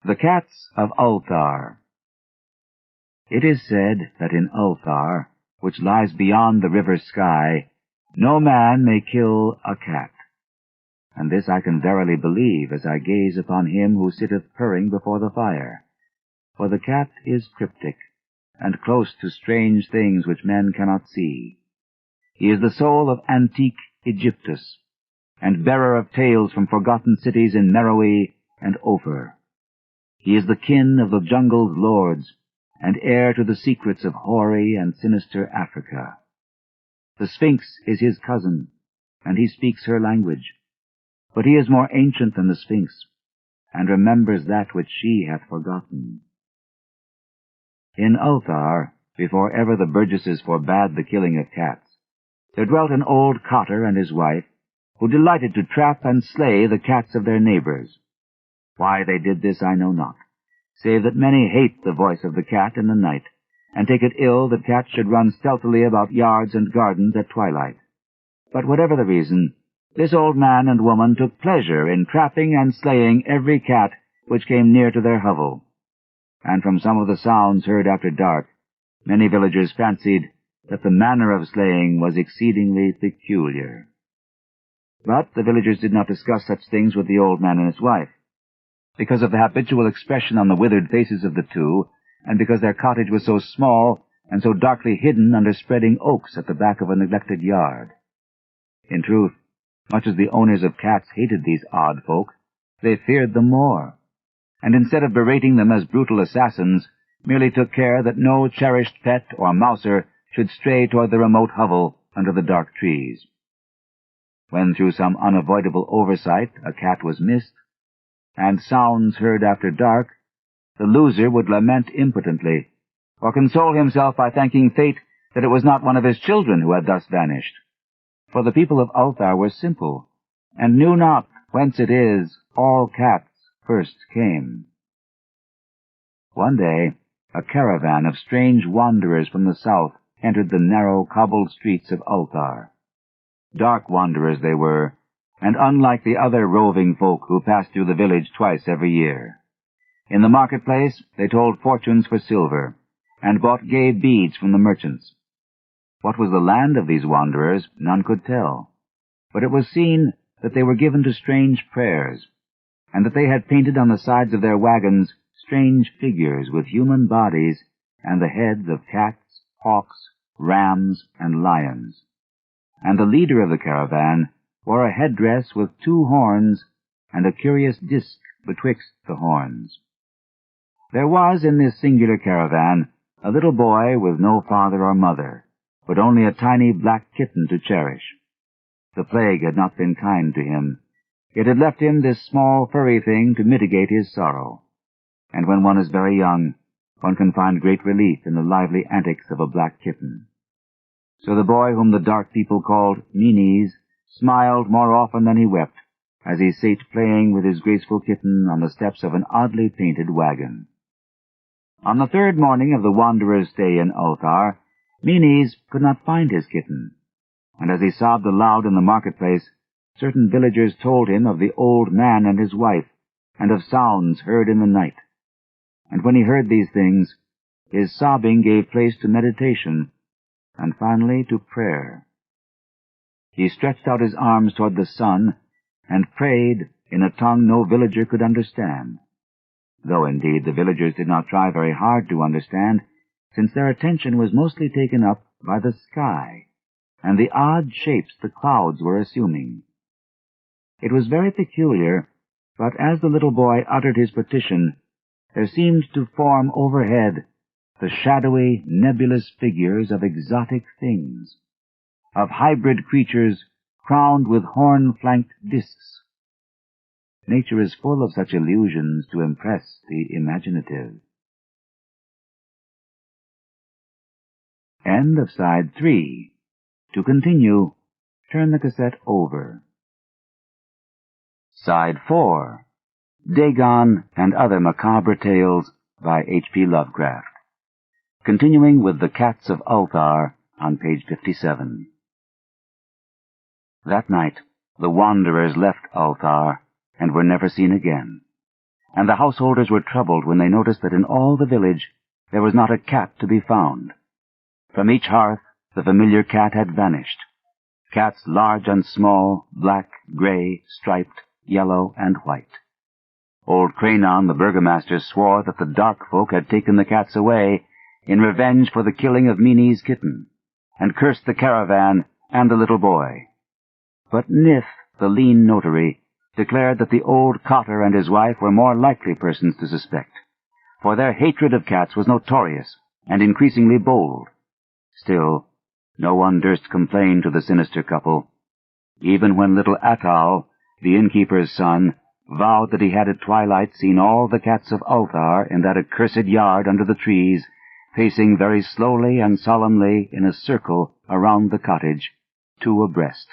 The Cats of Ulthar. It is said that in Ulthar, which lies beyond the river sky, no man may kill a cat. And this I can verily believe as I gaze upon him who sitteth purring before the fire. For the cat is cryptic, and close to strange things which men cannot see. He is the soul of antique Egyptus, and bearer of tales from forgotten cities in Meroe and Ophir. He is the kin of the jungle's lords, and heir to the secrets of hoary and sinister Africa. The Sphinx is his cousin, and he speaks her language. But he is more ancient than the Sphinx, and remembers that which she hath forgotten. In Ulthar, before ever the burgesses forbade the killing of cats, there dwelt an old cotter and his wife, who delighted to trap and slay the cats of their neighbors. Why they did this I know not, save that many hate the voice of the cat in the night, and take it ill that cats should run stealthily about yards and gardens at twilight. But whatever the reason, this old man and woman took pleasure in trapping and slaying every cat which came near to their hovel. And from some of the sounds heard after dark, many villagers fancied that the manner of slaying was exceedingly peculiar. But the villagers did not discuss such things with the old man and his wife. Because of the habitual expression on the withered faces of the two, and because their cottage was so small and so darkly hidden under spreading oaks at the back of a neglected yard. In truth, much as the owners of cats hated these odd folk, they feared them more, and instead of berating them as brutal assassins, merely took care that no cherished pet or mouser should stray toward the remote hovel under the dark trees. When through some unavoidable oversight a cat was missed, and sounds heard after dark, the loser would lament impotently, or console himself by thanking fate that it was not one of his children who had thus vanished. For the people of Ulthar were simple, and knew not whence it is all cats first came. One day, a caravan of strange wanderers from the south entered the narrow, cobbled streets of Ulthar. Dark wanderers they were, and unlike the other roving folk who passed through the village twice every year. In the marketplace they told fortunes for silver, and bought gay beads from the merchants. What was the land of these wanderers, none could tell, but it was seen that they were given to strange prayers, and that they had painted on the sides of their wagons strange figures with human bodies and the heads of cats, hawks, rams, and lions. And the leader of the caravan wore a headdress with 2 horns and a curious disk betwixt the horns. There was in this singular caravan a little boy with no father or mother, but only a tiny black kitten to cherish. The plague had not been kind to him. It had left him this small furry thing to mitigate his sorrow. And when one is very young, one can find great relief in the lively antics of a black kitten. So the boy whom the dark people called Menes smiled more often than he wept, as he sate playing with his graceful kitten on the steps of an oddly painted wagon. On the 3rd morning of the wanderer's stay in Ulthar, Menes could not find his kitten, and as he sobbed aloud in the marketplace, certain villagers told him of the old man and his wife, and of sounds heard in the night. And when he heard these things, his sobbing gave place to meditation, and finally to prayer. He stretched out his arms toward the sun, and prayed in a tongue no villager could understand, though indeed the villagers did not try very hard to understand, since their attention was mostly taken up by the sky, and the odd shapes the clouds were assuming. It was very peculiar, but as the little boy uttered his petition, there seemed to form overhead the shadowy, nebulous figures of exotic things, of hybrid creatures crowned with horn-flanked discs. Nature is full of such illusions to impress the imaginative. End of Side 3. To continue, turn the cassette over. Side 4. Dagon and Other Macabre Tales by H.P. Lovecraft. Continuing with The Cats of Ulthar on page 57. That night, the wanderers left Ulthar and were never seen again. and the householders were troubled when they noticed that in all the village there was not a cat to be found. From each hearth the familiar cat had vanished. Cats large and small, black, gray, striped, yellow, and white. Old Cranon, the burgomaster, swore that the dark folk had taken the cats away in revenge for the killing of Meany's kitten, and cursed the caravan and the little boy. But Nith, the lean notary, declared that the old cotter and his wife were more likely persons to suspect, for their hatred of cats was notorious and increasingly bold. Still, no one durst complain to the sinister couple, even when little Atal, the innkeeper's son, vowed that he had at twilight seen all the cats of Ulthar in that accursed yard under the trees, pacing very slowly and solemnly in a circle around the cottage, two abreast,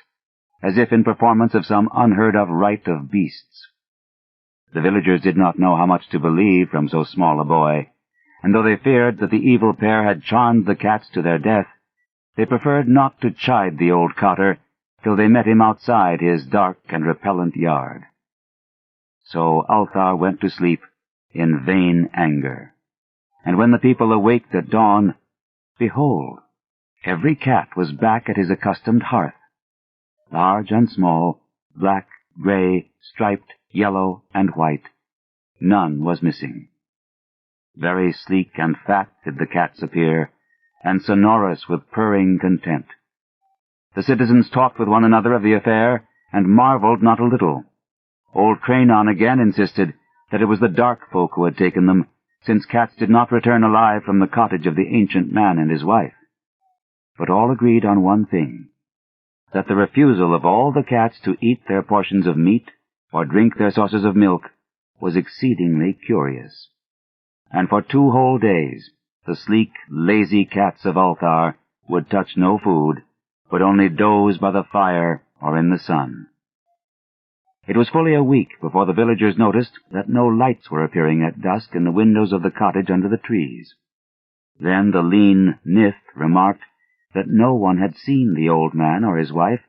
as if in performance of some unheard-of rite of beasts. The villagers did not know how much to believe from so small a boy, and though they feared that the evil pair had charmed the cats to their death, they preferred not to chide the old cotter till they met him outside his dark and repellent yard. So Ulthar went to sleep in vain anger, and when the people awaked at dawn, behold, every cat was back at his accustomed hearth, large and small, black, gray, striped, yellow, and white. None was missing. Very sleek and fat did the cats appear, and sonorous with purring content. The citizens talked with one another of the affair, and marveled not a little. Old Cranon again insisted that it was the dark folk who had taken them, since cats did not return alive from the cottage of the ancient man and his wife. But all agreed on one thing, that the refusal of all the cats to eat their portions of meat or drink their saucers of milk was exceedingly curious. And for 2 whole days the sleek, lazy cats of Ulthar would touch no food, but only doze by the fire or in the sun. It was fully a week before the villagers noticed that no lights were appearing at dusk in the windows of the cottage under the trees. Then the lean Nith remarked that no one had seen the old man or his wife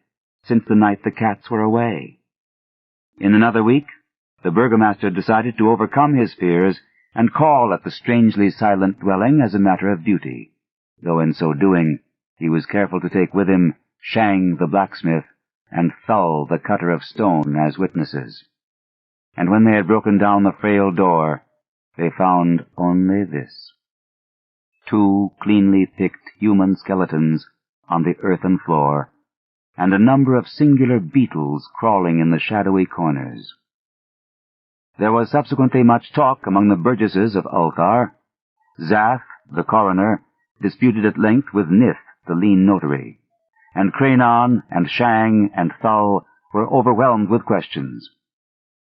since the night the cats were away. In another week, the burgomaster decided to overcome his fears and call at the strangely silent dwelling as a matter of duty, though in so doing he was careful to take with him Shang the blacksmith and Thull the cutter of stone as witnesses. And when they had broken down the frail door, they found only this: 2 cleanly picked human skeletons on the earthen floor, and a number of singular beetles crawling in the shadowy corners. There was subsequently much talk among the burgesses of Ulthar. Zath, the coroner, disputed at length with Nith, the lean notary, and Cranon and Shang and Thull were overwhelmed with questions.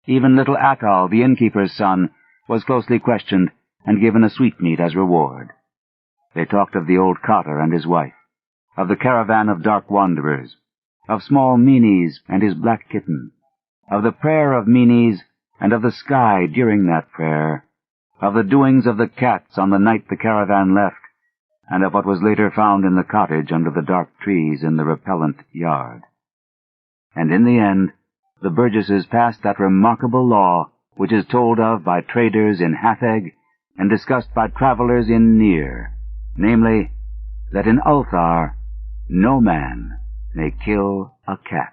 Even little Atal, the innkeeper's son, was closely questioned and given a sweetmeat as reward. They talked of the old cotter and his wife, of the caravan of dark wanderers, of small Meanies and his black kitten, of the prayer of Meanies and of the sky during that prayer, of the doings of the cats on the night the caravan left, and of what was later found in the cottage under the dark trees in the repellent yard. And in the end, the burgesses passed that remarkable law which is told of by traders in Hatheg and discussed by travelers in Near, namely, that in Ulthar no man may kill a cat.